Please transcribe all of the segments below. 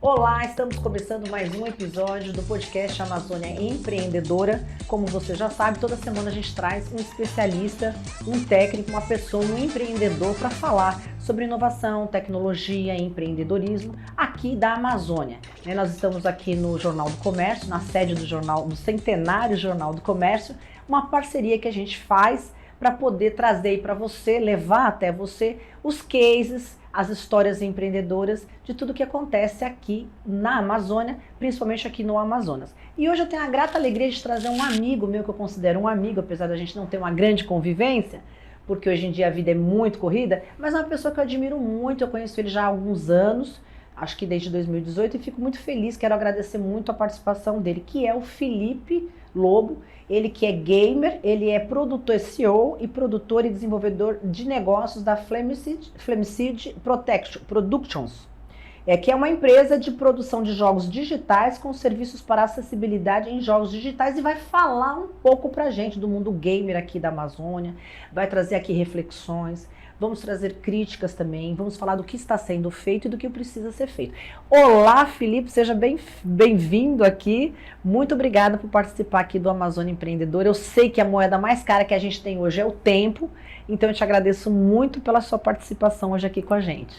Olá, estamos começando mais um episódio do podcast Amazônia Empreendedora. Como você já sabe, toda semana a gente traz um especialista, um técnico, uma pessoa, um empreendedor para falar sobre inovação, tecnologia e empreendedorismo aqui da Amazônia. Nós estamos aqui no Jornal do Comércio, na sede do Centenário Jornal do Comércio, uma parceria que a gente faz para poder trazer aí para você, levar até você os cases, as histórias empreendedoras de tudo que acontece aqui na Amazônia, principalmente aqui no Amazonas. E hoje eu tenho a grata alegria de trazer um amigo meu, que eu considero um amigo, apesar da gente não ter uma grande convivência, porque hoje em dia a vida é muito corrida, mas é uma pessoa que eu admiro muito, eu conheço ele já há alguns anos, acho que desde 2018, e fico muito feliz, quero agradecer muito a participação dele, que é o Felipe Lobo. Ele que é gamer, ele é produtor CEO e produtor e desenvolvedor de negócios da Flamseed Productions, que é uma empresa de produção de jogos digitais com serviços para acessibilidade em jogos digitais, e vai falar um pouco pra gente do mundo gamer aqui da Amazônia, vai trazer aqui reflexões, vamos trazer críticas também, vamos falar do que está sendo feito e do que precisa ser feito. Olá, Felipe, seja bem-vindo aqui. Muito obrigada por participar aqui do Amazônia Empreendedora. Eu sei que a moeda mais cara que a gente tem hoje é o tempo, então eu te agradeço muito pela sua participação hoje aqui com a gente.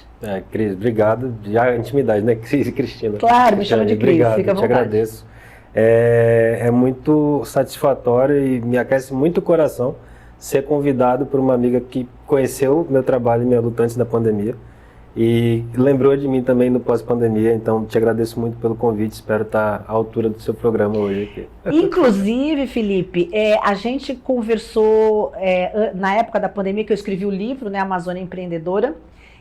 Cris, obrigado. Já intimidade, né, Cristina? Claro, me chama de Cris, obrigado, fica à vontade. Te agradeço. É muito satisfatório e me aquece muito o coração ser convidado por uma amiga que conheceu meu trabalho e minha luta antes da pandemia e lembrou de mim também no pós-pandemia, então te agradeço muito pelo convite, espero estar à altura do seu programa hoje aqui. Inclusive, Felipe, a gente conversou na época da pandemia, que eu escrevi o livro, né, Amazônia Empreendedora,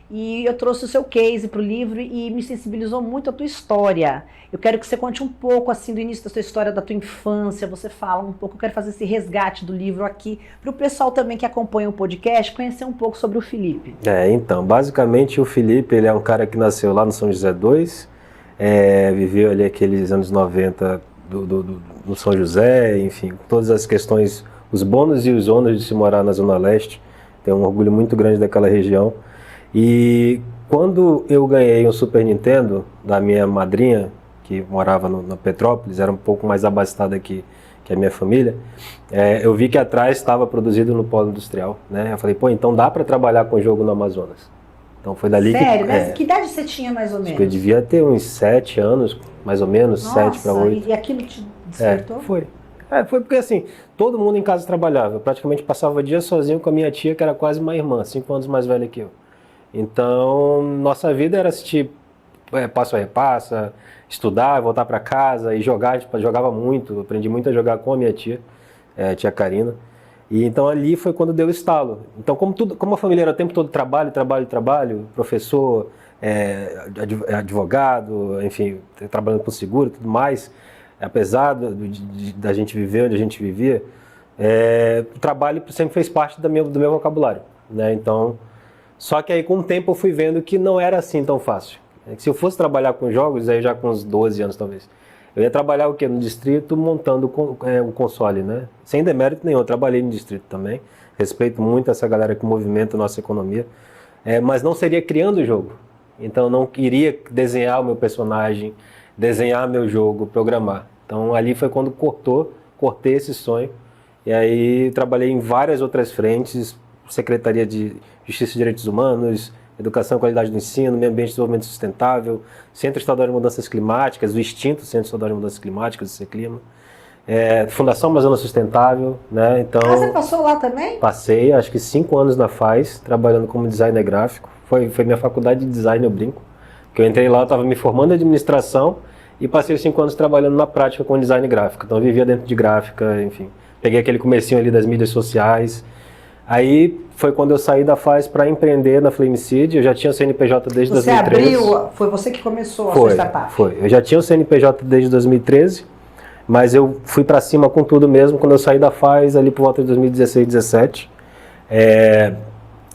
e eu trouxe o seu case para o livro e me sensibilizou muito a tua história. Eu quero que você conte um pouco assim do início da sua história, da tua infância, você fala um pouco, eu quero fazer esse resgate do livro aqui, para o pessoal também que acompanha o podcast conhecer um pouco sobre o Felipe. Então, basicamente o Felipe, ele é um cara que nasceu lá no São José 2, viveu ali aqueles anos 90 do São José, enfim, todas as questões, os bônus e os ônus de se morar na Zona Leste, tenho um orgulho muito grande daquela região. E quando eu ganhei um Super Nintendo da minha madrinha, que morava na Petrópolis, era um pouco mais abastada que a minha família, eu vi que atrás estava produzido no polo industrial, né? Eu falei, então dá para trabalhar com jogo no Amazonas. Então foi dali que... Sério? Mas que idade você tinha mais ou menos? Eu devia ter uns 7 anos, mais ou menos, 7 para 8. E aquilo te despertou? Foi porque assim, todo mundo em casa trabalhava. Eu praticamente passava dias sozinho com a minha tia, que era quase uma irmã, 5 anos mais velha que eu. Então, nossa vida era assistir passo a repassa, estudar, voltar para casa e jogar. A gente jogava muito, aprendi muito a jogar com a minha tia, tia Karina. E então ali foi quando deu o estalo. Então, como a família era o tempo todo trabalho, professor, advogado, enfim, trabalhando com seguro e tudo mais, apesar da gente viver onde a gente vivia, o trabalho sempre fez parte do meu vocabulário, né? Então, só que aí com o tempo eu fui vendo que não era assim tão fácil. Se eu fosse trabalhar com jogos, aí já com uns 12 anos talvez, eu ia trabalhar o quê? No distrito, montando o console, né? Sem demérito nenhum, eu trabalhei no distrito também, respeito muito essa galera que movimenta a nossa economia, mas não seria criando o jogo. Então eu não iria desenhar o meu personagem, desenhar meu jogo, programar. Então ali foi quando cortei esse sonho, e aí trabalhei em várias outras frentes, Secretaria de Justiça e Direitos Humanos, Educação e Qualidade do Ensino, Meio Ambiente e Desenvolvimento Sustentável, Centro Estadual de Mudanças Climáticas, o extinto Centro Estadual de Mudanças Climáticas, o CECLIMA, Fundação Amazonas Sustentável, né? Então, você passou lá também? Passei, acho que 5 anos na FAES, trabalhando como designer gráfico. Foi minha faculdade de design, eu brinco. Que eu entrei lá, eu estava me formando em administração e passei os 5 anos trabalhando na prática com design gráfico. Então eu vivia dentro de gráfica, enfim. Peguei aquele comecinho ali das mídias sociais. Aí foi quando eu saí da FAES para empreender na Flamseed. Eu já tinha o CNPJ desde 2013. Foi você que começou a sua startup? Foi. Eu já tinha o CNPJ desde 2013, mas eu fui para cima com tudo mesmo quando eu saí da FAES ali por volta de 2016, 2017.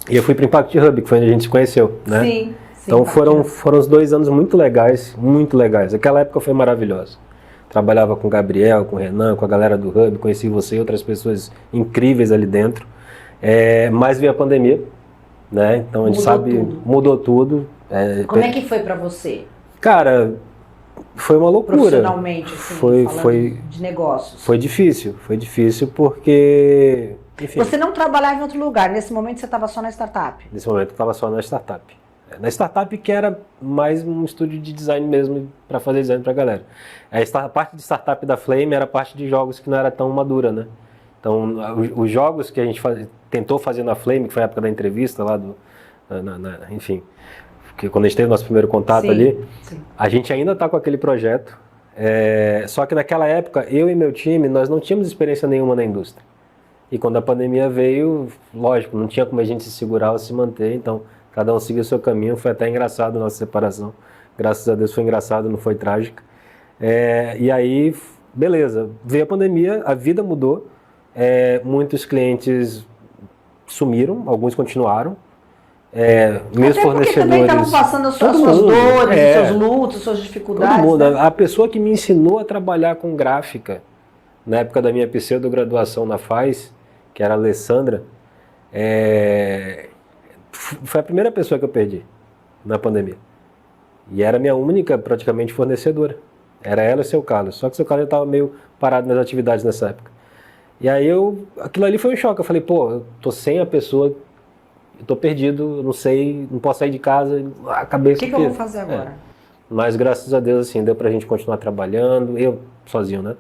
E eu fui para o Impact Hub, que foi onde a gente se conheceu, né? Sim. Então foram os 2 anos muito legais, muito legais. Aquela época foi maravilhosa. Trabalhava com o Gabriel, com o Renan, com a galera do Hub, conheci você e outras pessoas incríveis ali dentro. Mas veio a pandemia, né? Então a gente mudou tudo. Como é que foi para você? Cara, Foi uma loucura. Profissionalmente, assim, falando de negócios. Foi difícil porque, enfim. Você não trabalhava em outro lugar, nesse momento você estava só na startup? Nesse momento eu estava só na startup. Na startup que era mais um estúdio de design mesmo, para fazer design para a galera. A parte de startup da Flame era a parte de jogos que não era tão madura, né? Então, os jogos que a gente tentou fazer na Flame, que foi a época da entrevista lá, enfim, porque quando a gente teve nosso primeiro contato ali, a gente ainda está com aquele projeto, só que naquela época, eu e meu time, nós não tínhamos experiência nenhuma na indústria. E quando a pandemia veio, lógico, não tinha como a gente se segurar ou se manter, então cada um seguiu o seu caminho. Foi até engraçado a nossa separação, graças a Deus foi engraçado, não foi trágica. E aí, beleza, veio a pandemia, a vida mudou, muitos clientes sumiram, alguns continuaram, meus até fornecedores... também estavam passando as suas dores, os seus lutos, as suas dificuldades. Todo mundo. Né? A pessoa que me ensinou a trabalhar com gráfica, na época da minha pseudo-graduação na FAIS, que era a Alessandra, foi a primeira pessoa que eu perdi na pandemia. E era a minha única, praticamente, fornecedora. Era ela e o seu Carlos. Só que o seu Carlos já estava meio parado nas atividades nessa época. E aí aquilo ali foi um choque. Eu falei, pô, eu tô sem a pessoa, eu tô perdido, eu não sei, não posso sair de casa, a cabeça... O que eu vou fazer agora? Mas graças a Deus, assim, deu pra gente continuar trabalhando, eu sozinho, né?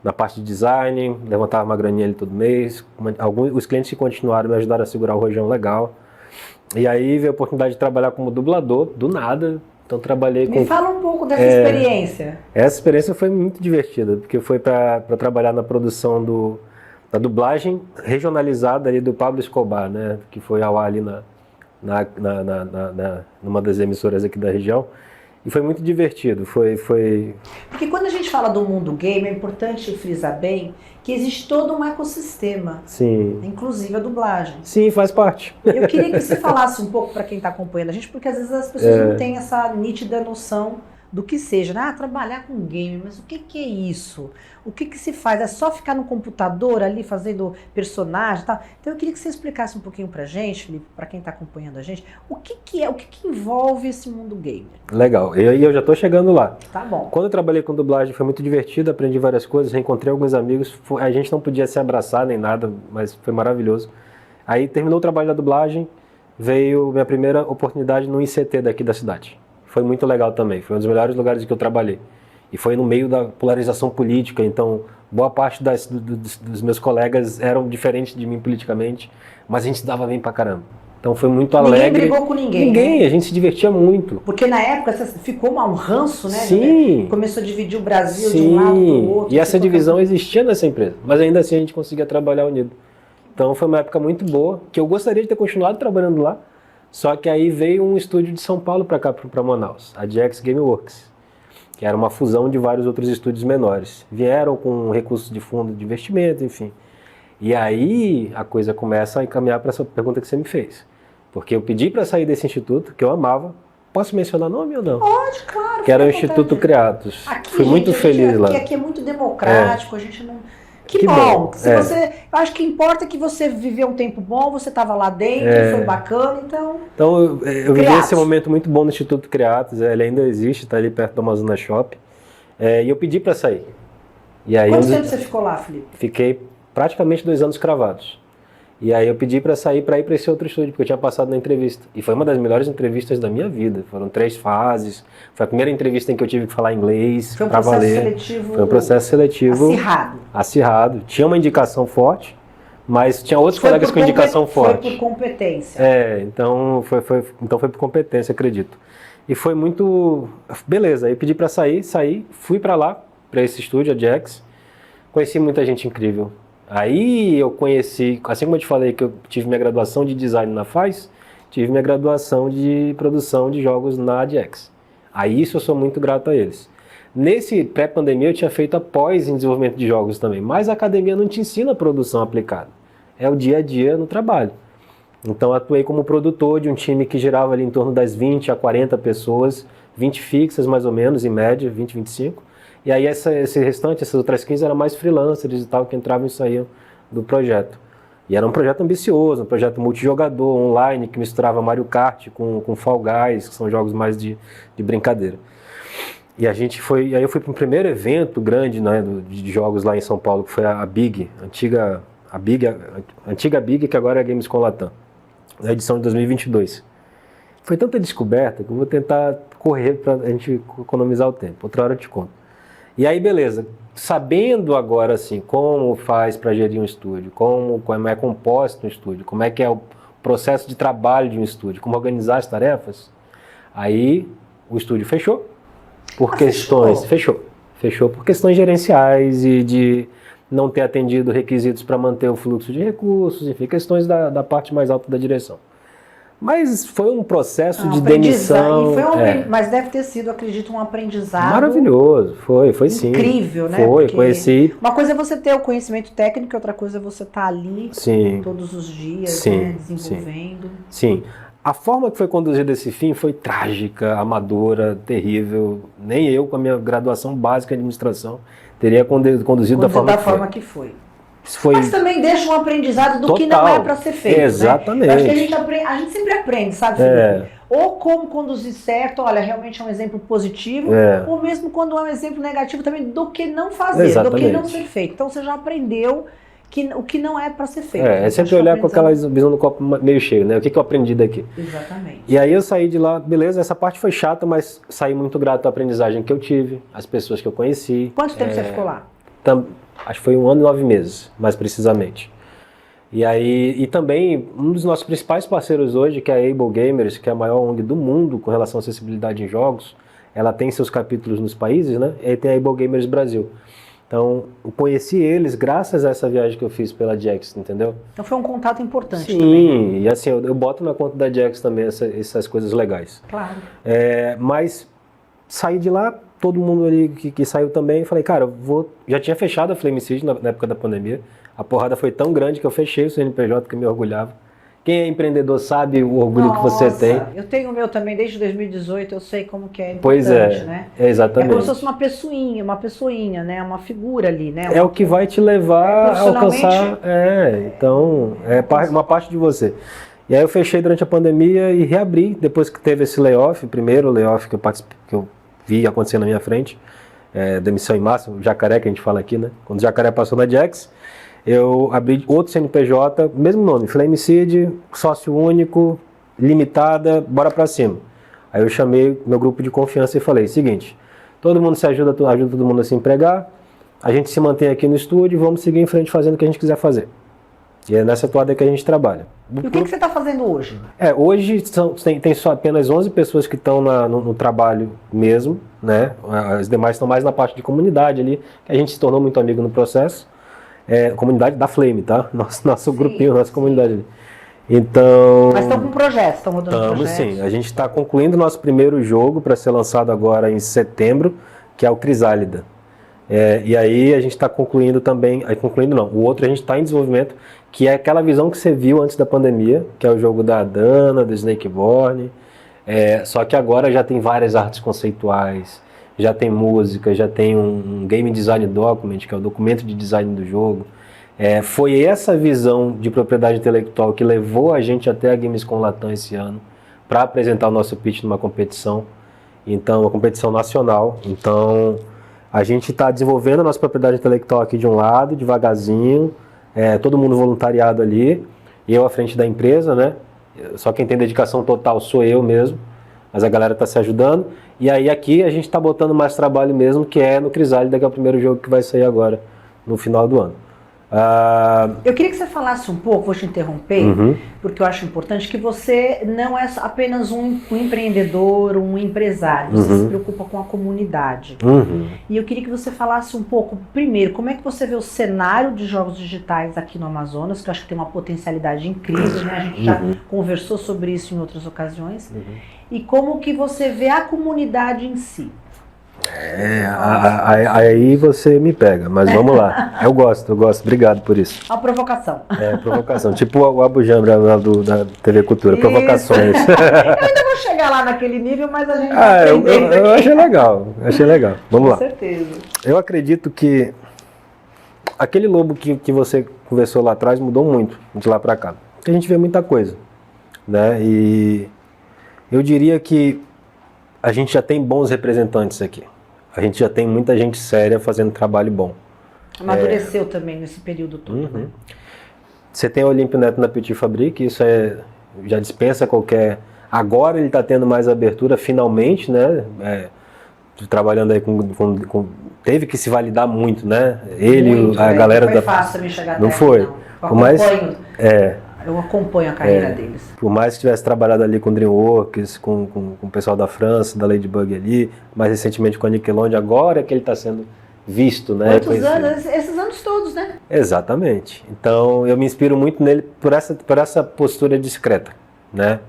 Na parte de design, levantava uma graninha ali todo mês. Os clientes que continuaram me ajudaram a segurar o rojão legal. E aí veio a oportunidade de trabalhar como dublador, do nada. Então trabalhei com... Me fala um pouco dessa experiência. Essa experiência foi muito divertida, porque foi para trabalhar na produção da dublagem regionalizada ali do Pablo Escobar, né? Que foi ao ar ali numa das emissoras aqui da região. E foi muito divertido, Porque quando a gente fala do mundo game, é importante frisar bem que existe todo um ecossistema, sim, inclusive a dublagem. Sim, faz parte. Eu queria que você falasse um pouco para quem está acompanhando a gente, porque às vezes as pessoas não têm essa nítida noção do que seja, né? Trabalhar com game, mas o que é isso? O que se faz? É só ficar no computador ali fazendo personagem e tal? Então eu queria que você explicasse um pouquinho pra gente, Felipe, para quem está acompanhando a gente, o que envolve esse mundo gamer? Legal, e eu já estou chegando lá. Tá bom. Quando eu trabalhei com dublagem foi muito divertido, aprendi várias coisas, reencontrei alguns amigos, a gente não podia se abraçar nem nada, mas foi maravilhoso. Aí terminou o trabalho da dublagem, veio minha primeira oportunidade no ICT daqui da cidade. Foi muito legal também, foi um dos melhores lugares em que eu trabalhei. E foi no meio da polarização política, então boa parte dos meus colegas eram diferentes de mim politicamente, mas a gente se dava bem pra caramba. Então foi muito alegre. Ninguém brigou com ninguém. Ninguém, né? A gente se divertia muito. Porque na época ficou um ranço, né? Sim. Começou a dividir o Brasil de um lado para o outro. E essa divisão existia nessa empresa, mas ainda assim a gente conseguia trabalhar unido. Então foi uma época muito boa, que eu gostaria de ter continuado trabalhando lá, só que aí veio um estúdio de São Paulo para cá, para Manaus, a GX Gameworks, que era uma fusão de vários outros estúdios menores. Vieram com recursos de fundo de investimento, enfim. E aí a coisa começa a encaminhar para essa pergunta que você me fez. Porque eu pedi para sair desse instituto, que eu amava. Posso mencionar nome ou não? Pode, claro. Que era o Instituto Criados. Fui muito feliz lá. Aqui é muito democrático, a gente não... Que bom. Eu acho que importa que você viveu um tempo bom, você estava lá dentro, foi bacana, então... Então eu vivi esse momento muito bom no Instituto Criados, ele ainda existe, está ali perto do Amazonas Shop, e eu pedi para sair. E aí, quanto tempo você ficou lá, Felipe? Fiquei praticamente 2 anos cravados. E aí eu pedi para sair para ir para esse outro estúdio, porque eu tinha passado na entrevista. E foi uma das melhores entrevistas da minha vida. Foram 3 fases. Foi a primeira entrevista em que eu tive que falar inglês para valer. Foi um processo seletivo acirrado. Tinha uma indicação forte, mas tinha outros colegas com indicação forte. Foi por competência. Então foi por competência, acredito. E foi muito... Beleza, aí eu pedi para saí, fui para lá, para esse estúdio, a Jax. Conheci muita gente incrível. Aí eu conheci, assim como eu te falei que eu tive minha graduação de design na FAIS, tive minha graduação de produção de jogos na ADX. Aí isso eu sou muito grato a eles. Nesse pré-pandemia eu tinha feito a pós em desenvolvimento de jogos também, mas a academia não te ensina a produção aplicada. É o dia a dia no trabalho. Então atuei como produtor de um time que girava ali em torno das 20 a 40 pessoas, 20 fixas mais ou menos, em média, 20, 25. E aí esse restante, essas outras 15 eram mais freelancers e tal, que entravam e saíam do projeto. E era um projeto ambicioso, um projeto multijogador, online, que misturava Mario Kart com Fall Guys, que são jogos mais de brincadeira. E aí eu fui para o primeiro evento grande, né, de jogos lá em São Paulo, que foi a Big, antiga Big, que agora é a Gamescom Latam, na edição de 2022. Foi tanta descoberta que eu vou tentar correr para a gente economizar o tempo. Outra hora eu te conto. E aí, beleza. Sabendo agora, assim, como faz para gerir um estúdio, como é composto um estúdio, como é que é o processo de trabalho de um estúdio, como organizar as tarefas, aí o estúdio fechou. Por questões... Fechou por questões gerenciais e de não ter atendido requisitos para manter o fluxo de recursos, enfim, questões da parte mais alta da direção. Mas foi um processo de demissão. Mas deve ter sido, acredito, um aprendizado. Maravilhoso, foi sim. Incrível, né? Foi, conheci. Uma coisa é você ter o conhecimento técnico, outra coisa é você estar ali todos os dias, né, desenvolvendo. Sim. A forma que foi conduzido esse fim foi trágica, amadora, terrível. Nem eu, com a minha graduação básica em administração, teria conduzido da forma que foi. Mas também deixa um aprendizado do que não é para ser feito. Exatamente. Né? Acho que a gente sempre aprende, sabe, Felipe? Ou como conduzir certo, olha, realmente é um exemplo positivo, ou mesmo quando é um exemplo negativo também do que não fazer, do que não ser feito. Então você já aprendeu o que não é para ser feito. É sempre olhar com aquela visão do copo meio cheio, né? O que eu aprendi daqui? Exatamente. E aí eu saí de lá, beleza, essa parte foi chata, mas saí muito grato à aprendizagem que eu tive, as pessoas que eu conheci. Quanto tempo você ficou lá? Acho que foi 1 ano e 9 meses, mais precisamente. E também, um dos nossos principais parceiros hoje, que é a Able Gamers, que é a maior ONG do mundo com relação à acessibilidade em jogos, ela tem seus capítulos nos países, né? E aí tem a Able Gamers Brasil. Então, eu conheci eles graças a essa viagem que eu fiz pela Jax, entendeu? Então foi um contato importante também. Sim, e assim, eu boto na conta da Jax também essas coisas legais. Claro. Mas saí de lá, todo mundo ali que saiu também, falei, cara, já tinha fechado a Flame City na época da pandemia, a porrada foi tão grande que eu fechei o CNPJ que me orgulhava. Quem é empreendedor sabe o orgulho que você tem. Eu tenho o meu também desde 2018, eu sei como que é importante, pois né? Exatamente. É como se fosse uma pessoinha, né? Uma figura ali, né? É o que vai te levar a alcançar, então, uma parte de você. E aí eu fechei durante a pandemia e reabri, depois que teve esse layoff, o primeiro layoff que eu vi acontecer na minha frente, demissão em massa, o jacaré que a gente fala aqui, né? Quando o jacaré passou na Jax, eu abri outro CNPJ, mesmo nome, Flame Seed, sócio único, limitada, bora pra cima. Aí eu chamei meu grupo de confiança e falei, seguinte, todo mundo se ajuda todo mundo a se empregar, a gente se mantém aqui no estúdio e vamos seguir em frente fazendo o que a gente quiser fazer. E é nessa toada que a gente trabalha. E o que você está fazendo hoje? Hoje tem só apenas 11 pessoas que estão no trabalho mesmo, né? As demais estão mais na parte de comunidade ali, que a gente se tornou muito amigo no processo. Comunidade da Flame, tá? Nosso grupinho, nossa comunidade ali. Então... Mas estão com projetos, estão rodando projetos? Sim, a gente está concluindo o nosso primeiro jogo para ser lançado agora em setembro, que é o Crisálida. E aí a gente está concluindo também, o outro a gente está em desenvolvimento, que é aquela visão que você viu antes da pandemia, que é o jogo da Adana, do Snakeborn, só que agora já tem várias artes conceituais, já tem música, já tem um Game Design Document, que é o documento de design do jogo. Foi essa visão de propriedade intelectual que levou a gente até a Gamescom Latam esse ano, para apresentar o nosso pitch numa competição, então uma competição nacional. Então a gente está desenvolvendo a nossa propriedade intelectual aqui de um lado, devagarzinho, todo mundo voluntariado ali, e eu à frente da empresa, né? Só quem tem dedicação total sou eu mesmo, mas a galera está se ajudando. E aí aqui a gente está botando mais trabalho mesmo, que é no Crisálida, que é o primeiro jogo que vai sair agora, no final do ano. Eu queria que você falasse um pouco, vou te interromper, porque eu acho importante que você não é apenas um empreendedor, um empresário, você se preocupa com a comunidade. E eu queria que você falasse um pouco, primeiro, como é que você vê o cenário de jogos digitais aqui no Amazonas, que eu acho que tem uma potencialidade incrível, né? A gente já conversou sobre isso em outras ocasiões, e como que você vê a comunidade em si. Aí você me pega, mas vamos lá. Eu gosto, obrigado por isso. Uma provocação. Provocação. Tipo o Abu Jambra lá da TV Cultura, isso. Provocações. Eu ainda vou chegar lá naquele nível, mas a gente vai eu achei legal. Vamos lá. Com certeza. Eu acredito que aquele lobo que você conversou lá atrás mudou muito de lá pra cá. Porque a gente vê muita coisa, né? E eu diria que a gente já tem bons representantes aqui. A gente já tem muita gente séria fazendo trabalho bom. Amadureceu também nesse período todo, né? Você tem o Olímpio Neto na Petit Fabrique, isso já dispensa qualquer... Agora ele está tendo mais abertura, finalmente, né? Trabalhando aí teve que se validar muito, né? A galera não foi fácil me chegar não até foi. aqui, não. Eu acompanho a carreira deles. Por mais que tivesse trabalhado ali com DreamWorks, com o pessoal da França, da Ladybug ali, mais recentemente com a Nickelodeon, agora é que ele está sendo visto, né? Quantos anos? Esses anos todos, né? Exatamente. Então eu me inspiro muito nele por essa postura discreta, né?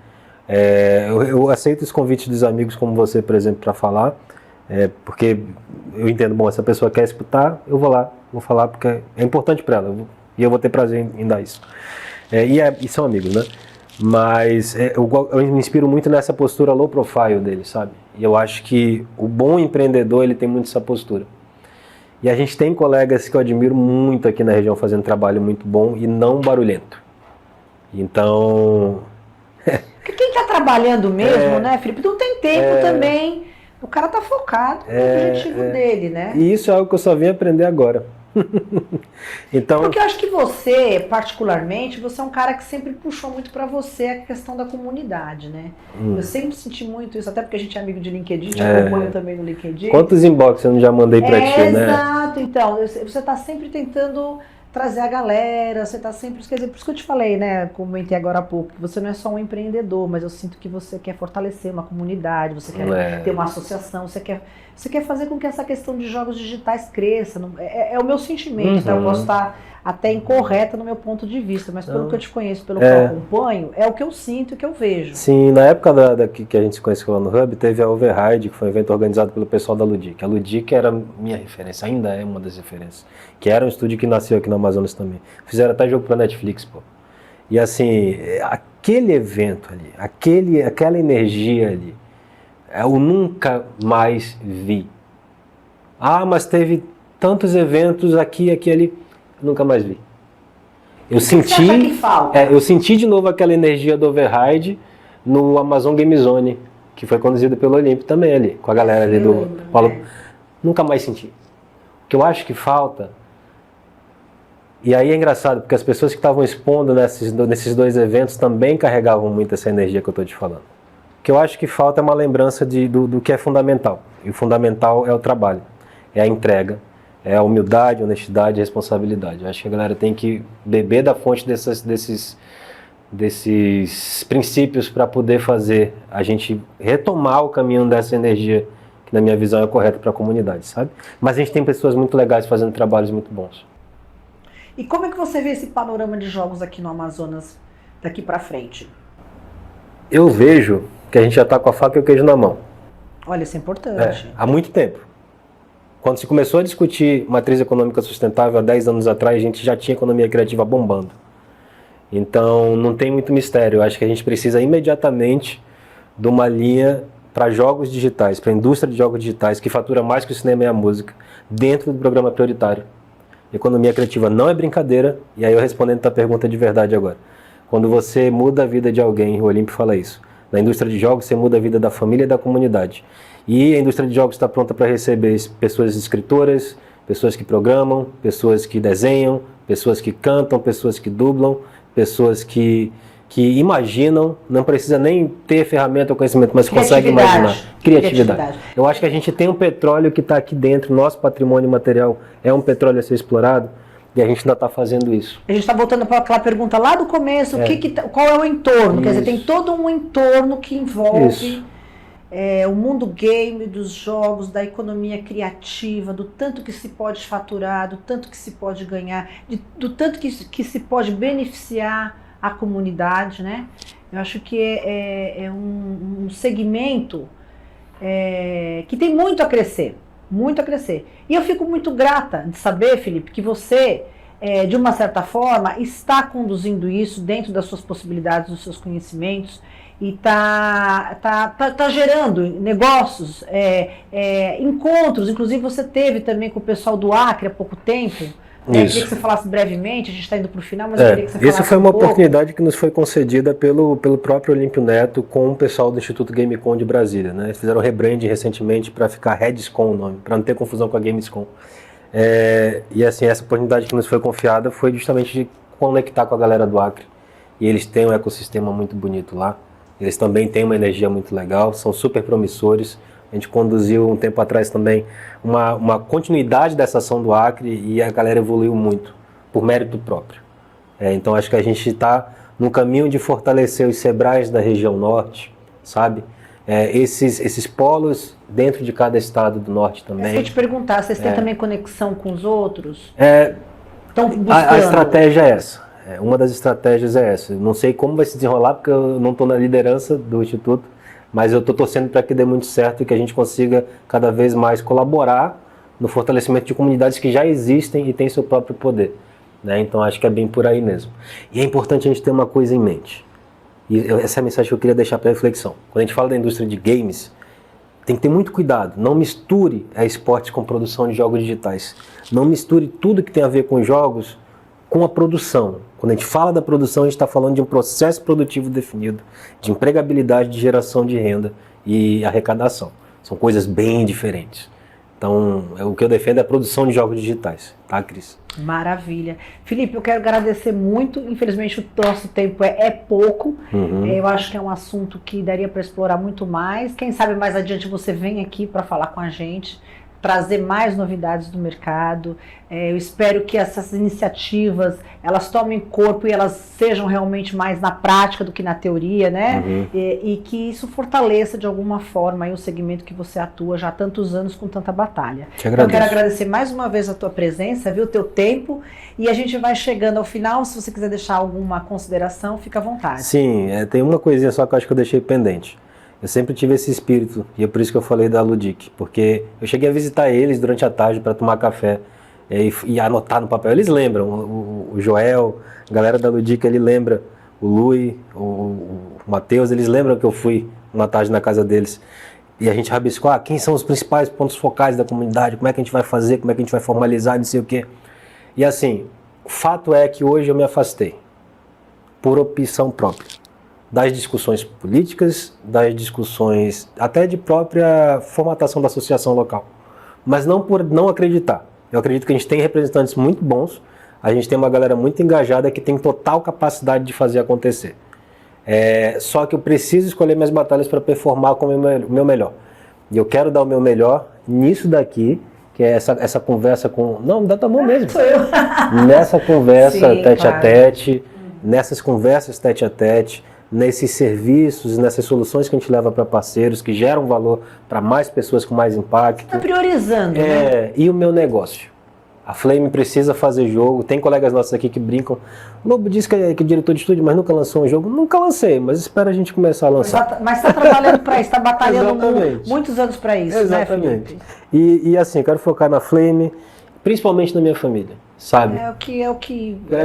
Eu aceito os convites dos amigos como você, por exemplo, para falar, porque eu entendo, bom, essa pessoa quer escutar, eu vou lá, vou falar porque é importante para ela e eu vou ter prazer em dar isso. E são amigos, né? Mas eu me inspiro muito nessa postura low profile dele, sabe? E eu acho que o bom empreendedor, ele tem muito essa postura. E a gente tem colegas que eu admiro muito aqui na região fazendo trabalho muito bom e não barulhento. Então... Quem está trabalhando mesmo, né, Felipe? Não tem tempo também. O cara tá focado no objetivo dele, né? E isso é algo que eu só vim aprender agora. Então... Porque eu acho que você, particularmente, você é um cara que sempre puxou muito para você a questão da comunidade, né? Eu sempre senti muito isso, até porque a gente é amigo de LinkedIn, te acompanho também no LinkedIn. Quantos inbox eu não já mandei para ti, né? Exato, então, você tá sempre tentando trazer a galera, você tá sempre... Quer dizer, por isso que eu te falei, né, comentei agora há pouco, que você não é só um empreendedor, mas eu sinto que você quer fortalecer uma comunidade, você quer ter uma associação, você quer fazer com que essa questão de jogos digitais cresça. É o meu sentimento, tá? Eu posso estar até incorreta no meu ponto de vista, mas pelo que eu te conheço, pelo que eu acompanho, é o que eu sinto e que eu vejo. Sim, na época que a gente se conheceu lá no Hub, teve a Override, que foi um evento organizado pelo pessoal da Ludic. A Ludic era minha referência, ainda é uma das referências, que era um estúdio que nasceu aqui no Amazonas também. Fizeram até jogo pra Netflix, pô. E assim, aquele evento ali, aquela energia ali, eu nunca mais vi. Mas teve tantos eventos aqui, ali, nunca mais vi. Eu senti de novo aquela energia do Override no Amazon Game Zone, que foi conduzido pelo Olímpio também ali, com a galera ali do Paulo. Nunca mais senti. O que eu acho que falta, e aí é engraçado, porque as pessoas que estavam expondo nesses dois eventos também carregavam muito essa energia que eu estou te falando. O que eu acho que falta é uma lembrança do que é fundamental. E o fundamental é o trabalho, é a entrega, é a humildade, honestidade e responsabilidade. Eu acho que a galera tem que beber da fonte desses princípios para poder fazer a gente retomar o caminho dessa energia, que na minha visão é correta para a comunidade, sabe? Mas a gente tem pessoas muito legais fazendo trabalhos muito bons. E como é que você vê esse panorama de jogos aqui no Amazonas daqui para frente? Eu vejo que a gente já está com a faca e o queijo na mão. Olha, isso é importante. Há muito tempo. Quando se começou a discutir matriz econômica sustentável, há 10 anos atrás, a gente já tinha economia criativa bombando. Então, não tem muito mistério. Eu acho que a gente precisa imediatamente de uma linha para jogos digitais, para a indústria de jogos digitais, que fatura mais que o cinema e a música, dentro do programa prioritário. Economia criativa não é brincadeira, e aí eu respondendo a pergunta de verdade agora. Quando você muda a vida de alguém, o Olímpio fala isso, na indústria de jogos você muda a vida da família e da comunidade. E a indústria de jogos está pronta para receber pessoas escritoras, pessoas que programam, pessoas que desenham, pessoas que cantam, pessoas que dublam, pessoas que imaginam, não precisa nem ter ferramenta ou conhecimento, mas consegue imaginar. Criatividade. Eu acho que a gente tem um petróleo que está aqui dentro, nosso patrimônio material é um petróleo a ser explorado, e a gente ainda está fazendo isso. A gente está voltando para aquela pergunta lá do começo, qual é o entorno? Isso. Quer dizer, tem todo um entorno que envolve o mundo game, dos jogos, da economia criativa, do tanto que se pode faturar, do tanto que se pode ganhar, do tanto que se pode beneficiar a comunidade, né? Eu acho que é um segmento que tem muito a crescer, muito a crescer. E eu fico muito grata de saber, Felipe, que você, de uma certa forma, está conduzindo isso dentro das suas possibilidades, dos seus conhecimentos, e tá gerando negócios, encontros. Inclusive você teve também com o pessoal do Acre há pouco tempo, Eu queria que você falasse brevemente, a gente está indo para o final, mas eu queria que você falasse essa foi uma pouco. oportunidade que nos foi concedida pelo próprio Olímpio Neto com o pessoal do Instituto Gamescom de Brasília. Né? Eles fizeram rebranding recentemente para ficar Redscom o nome, para não ter confusão com a Gamescom. E assim, essa oportunidade que nos foi confiada foi justamente de conectar com a galera do Acre. E eles têm um ecossistema muito bonito lá. Eles também têm uma energia muito legal, são super promissores. A gente conduziu um tempo atrás também uma continuidade dessa ação do Acre e a galera evoluiu muito, por mérito próprio. Então acho que a gente está no caminho de fortalecer os SEBRAES da região norte, sabe? Esses polos dentro de cada estado do norte também. Eu ia te perguntar, vocês têm também conexão com os outros? Estão buscando. A estratégia é essa. Uma das estratégias é essa. Não sei como vai se desenrolar, porque eu não estou na liderança do Instituto, mas eu estou torcendo para que dê muito certo e que a gente consiga cada vez mais colaborar no fortalecimento de comunidades que já existem e têm seu próprio poder. Né? Então acho que é bem por aí mesmo. E é importante a gente ter uma coisa em mente. E essa é a mensagem que eu queria deixar para reflexão. Quando a gente fala da indústria de games, tem que ter muito cuidado. Não misture esportes com produção de jogos digitais. Não misture tudo que tem a ver com jogos com a produção. Quando a gente fala da produção, a gente está falando de um processo produtivo definido, de empregabilidade, de geração de renda e arrecadação. São coisas bem diferentes. Então, o que eu defendo é a produção de jogos digitais, tá, Cris? Maravilha. Felipe, eu quero agradecer muito. Infelizmente, o nosso tempo é pouco. Eu acho que é um assunto que daria para explorar muito mais. Quem sabe mais adiante você vem aqui para falar com a gente, trazer mais novidades do mercado. Eu espero que essas iniciativas, elas tomem corpo e elas sejam realmente mais na prática do que na teoria, né? E que isso fortaleça de alguma forma aí o segmento que você atua já há tantos anos com tanta batalha. Eu quero agradecer mais uma vez a tua presença, viu, o teu tempo, e a gente vai chegando ao final. Se você quiser deixar alguma consideração, fica à vontade. Sim, tem uma coisinha só que eu acho que eu deixei pendente. Eu sempre tive esse espírito, e é por isso que eu falei da Ludic, porque eu cheguei a visitar eles durante a tarde para tomar café e anotar no papel. Eles lembram, o Joel, a galera da Ludic, ele lembra, o Lui, o Matheus, eles lembram que eu fui uma tarde na casa deles. E a gente rabiscou, quem são os principais pontos focais da comunidade, como é que a gente vai fazer, como é que a gente vai formalizar, não sei o quê. E assim, o fato é que hoje eu me afastei, por opção própria, das discussões políticas, das discussões até de própria formatação da associação local. Mas não por não acreditar. Eu acredito que a gente tem representantes muito bons, a gente tem uma galera muito engajada que tem total capacidade de fazer acontecer. Só que eu preciso escolher minhas batalhas para performar com o meu melhor. E eu quero dar o meu melhor nisso daqui, que é essa conversa com... Não, me dá tua mão mesmo. Sou eu. Nessa conversa tete a tete, nessas conversas tete a tete, nesses serviços, nessas soluções que a gente leva para parceiros, que geram valor para mais pessoas com mais impacto. Está priorizando, né? E o meu negócio. A Flame precisa fazer jogo. Tem colegas nossos aqui que brincam. O Lobo diz que é diretor de estúdio, mas nunca lançou um jogo. Nunca lancei, mas espera a gente começar a lançar. Mas está trabalhando para isso, está batalhando muitos anos para isso, Exatamente. Né, Felipe? E assim, eu quero focar na Flame, principalmente na minha família. Sabe? É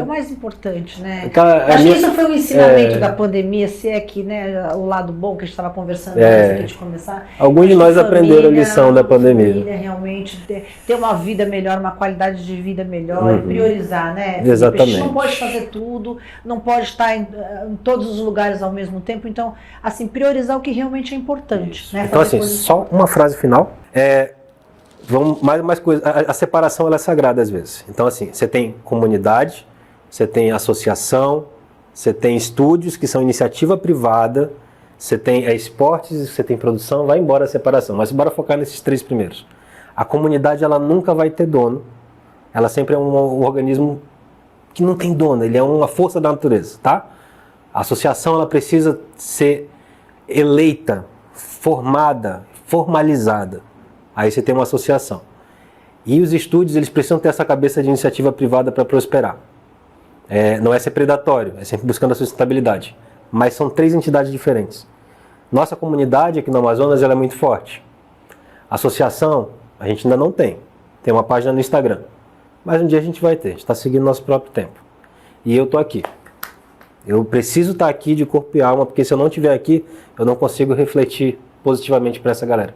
o mais importante, né? Acho que isso foi um ensinamento da pandemia, se é que, né, o lado bom que a gente estava conversando antes de começar. Alguns de nós aprenderam a lição da pandemia. Família, realmente ter uma vida melhor, uma qualidade de vida melhor, e priorizar, né? Exatamente. A gente não pode fazer tudo, não pode estar em todos os lugares ao mesmo tempo, então, assim, priorizar o que realmente é importante. Né? Então, assim, só uma frase final. Vamos, mais coisa, a separação ela é sagrada às vezes. Então assim, você tem comunidade, você tem associação, você tem estúdios que são iniciativa privada, você tem esportes, você tem produção, vai embora a separação. Mas bora focar nesses três primeiros. A comunidade ela nunca vai ter dono, ela sempre é um organismo que não tem dono, ele é uma força da natureza, tá? A associação ela precisa ser eleita, formada, formalizada. Aí você tem uma associação. E os estúdios, eles precisam ter essa cabeça de iniciativa privada para prosperar. Não é ser predatório, é sempre buscando a sustentabilidade. Mas são três entidades diferentes. Nossa comunidade aqui no Amazonas ela é muito forte. Associação, a gente ainda não tem. Tem uma página no Instagram. Mas um dia a gente vai ter, a gente está seguindo nosso próprio tempo. E eu estou aqui. Eu preciso estar aqui de corpo e alma, porque se eu não estiver aqui, eu não consigo refletir positivamente para essa galera.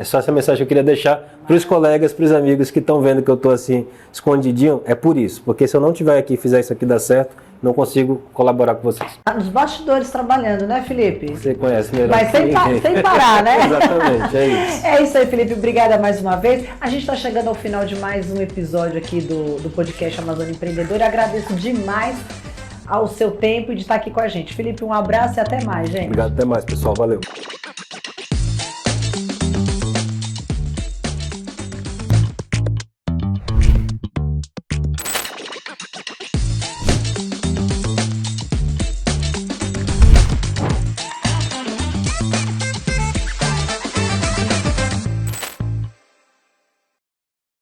É só essa mensagem que eu queria deixar para os colegas, para os amigos que estão vendo que eu estou assim, escondidinho. É por isso, porque se eu não estiver aqui e fizer isso aqui dar certo, não consigo colaborar com vocês. Tá nos bastidores trabalhando, né, Felipe? Você conhece melhor. Mas sem parar, né? Exatamente, é isso. É isso aí, Felipe. Obrigada mais uma vez. A gente está chegando ao final de mais um episódio aqui do podcast Amazônia Empreendedora. Agradeço demais ao seu tempo e de estar aqui com a gente. Felipe, um abraço e até mais, gente. Obrigado, até mais, pessoal. Valeu.